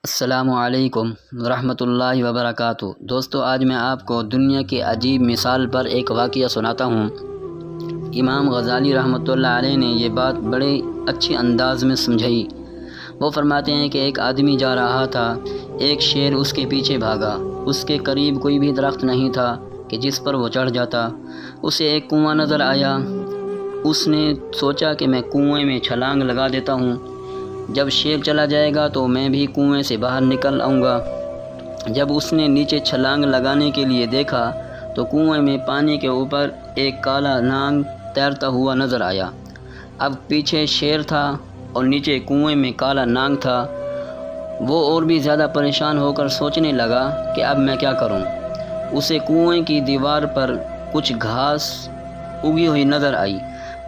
السلام علیکم ورحمۃ اللہ وبرکاتہ۔ دوستو، آج میں آپ کو دنیا کی عجیب مثال پر ایک واقعہ سناتا ہوں۔ امام غزالی رحمۃ اللہ علیہ نے یہ بات بڑے اچھے انداز میں سمجھائی۔ وہ فرماتے ہیں کہ ایک آدمی جا رہا تھا، ایک شیر اس کے پیچھے بھاگا۔ اس کے قریب کوئی بھی درخت نہیں تھا کہ جس پر وہ چڑھ جاتا۔ اسے ایک کنواں نظر آیا۔ اس نے سوچا کہ میں کنویں میں چھلانگ لگا دیتا ہوں، جب شیر چلا جائے گا تو میں بھی کنویں سے باہر نکل آؤں گا۔ جب اس نے نیچے چھلانگ لگانے کے لیے دیکھا تو کنویں میں پانی کے اوپر ایک کالا نانگ تیرتا ہوا نظر آیا۔ اب پیچھے شیر تھا اور نیچے کنویں میں کالا نانگ تھا۔ وہ اور بھی زیادہ پریشان ہو کر سوچنے لگا کہ اب میں کیا کروں۔ اسے کنویں کی دیوار پر کچھ گھاس اگی ہوئی نظر آئی۔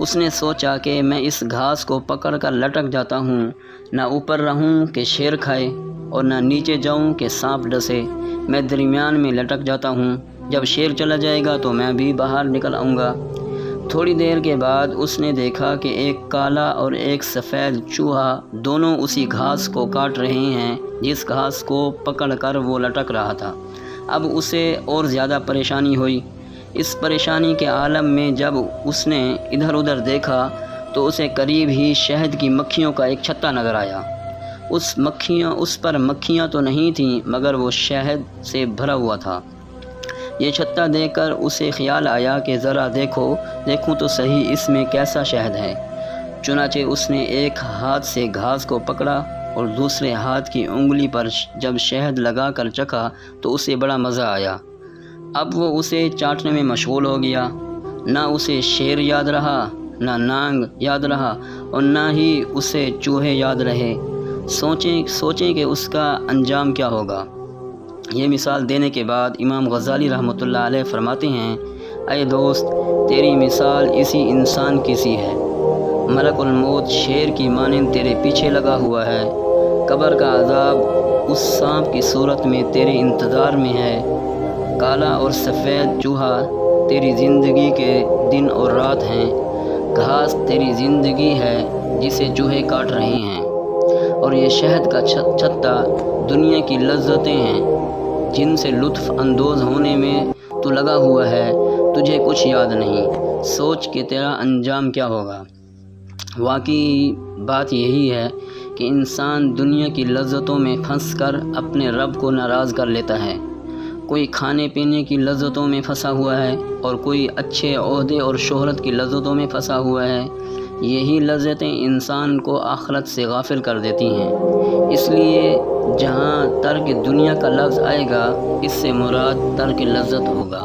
اس نے سوچا کہ میں اس گھاس کو پکڑ کر لٹک جاتا ہوں، نہ اوپر رہوں کہ شیر کھائے اور نہ نیچے جاؤں کہ سانپ ڈسے۔ میں درمیان میں لٹک جاتا ہوں، جب شیر چلا جائے گا تو میں بھی باہر نکل آؤں گا۔ تھوڑی دیر کے بعد اس نے دیکھا کہ ایک کالا اور ایک سفید چوہا دونوں اسی گھاس کو کاٹ رہے ہیں جس گھاس کو پکڑ کر وہ لٹک رہا تھا۔ اب اسے اور زیادہ پریشانی ہوئی۔ اس پریشانی کے عالم میں جب اس نے ادھر ادھر دیکھا تو اسے قریب ہی شہد کی مکھیوں کا ایک چھتا نظر آیا۔ اس پر مکھیاں تو نہیں تھیں مگر وہ شہد سے بھرا ہوا تھا۔ یہ چھتا دیکھ کر اسے خیال آیا کہ ذرا دیکھوں تو صحیح اس میں کیسا شہد ہے۔ چنانچہ اس نے ایک ہاتھ سے گھاس کو پکڑا اور دوسرے ہاتھ کی انگلی پر جب شہد لگا کر چکھا تو اسے بڑا مزہ آیا۔ اب وہ اسے چاٹنے میں مشغول ہو گیا۔ نہ اسے شیر یاد رہا، نہ نانگ یاد رہا اور نہ ہی اسے چوہے یاد رہے۔ سوچیں کہ اس کا انجام کیا ہوگا۔ یہ مثال دینے کے بعد امام غزالی رحمۃ اللہ علیہ فرماتے ہیں، اے دوست، تیری مثال اسی انسان کی سی ہے۔ ملک الموت شیر کی مانند تیرے پیچھے لگا ہوا ہے۔ قبر کا عذاب اس سانپ کی صورت میں تیرے انتظار میں ہے۔ کالا اور سفید چوہا تیری زندگی کے دن اور رات ہیں۔ گھاس تیری زندگی ہے جسے چوہے کاٹ رہے ہیں، اور یہ شہد کا چھتا دنیا کی لذتیں ہیں جن سے لطف اندوز ہونے میں تو لگا ہوا ہے۔ تجھے کچھ یاد نہیں۔ سوچ کہ تیرا انجام کیا ہوگا۔ واقعی بات یہی ہے کہ انسان دنیا کی لذتوں میں پھنس کر اپنے رب کو ناراض کر لیتا ہے۔ کوئی کھانے پینے کی لذتوں میں پھنسا ہوا ہے اور کوئی اچھے عہدے اور شہرت کی لذتوں میں پھنسا ہوا ہے۔ یہی لذتیں انسان کو آخرت سے غافل کر دیتی ہیں۔ اس لیے جہاں ترک دنیا کا لفظ آئے گا، اس سے مراد ترک لذت ہوگا۔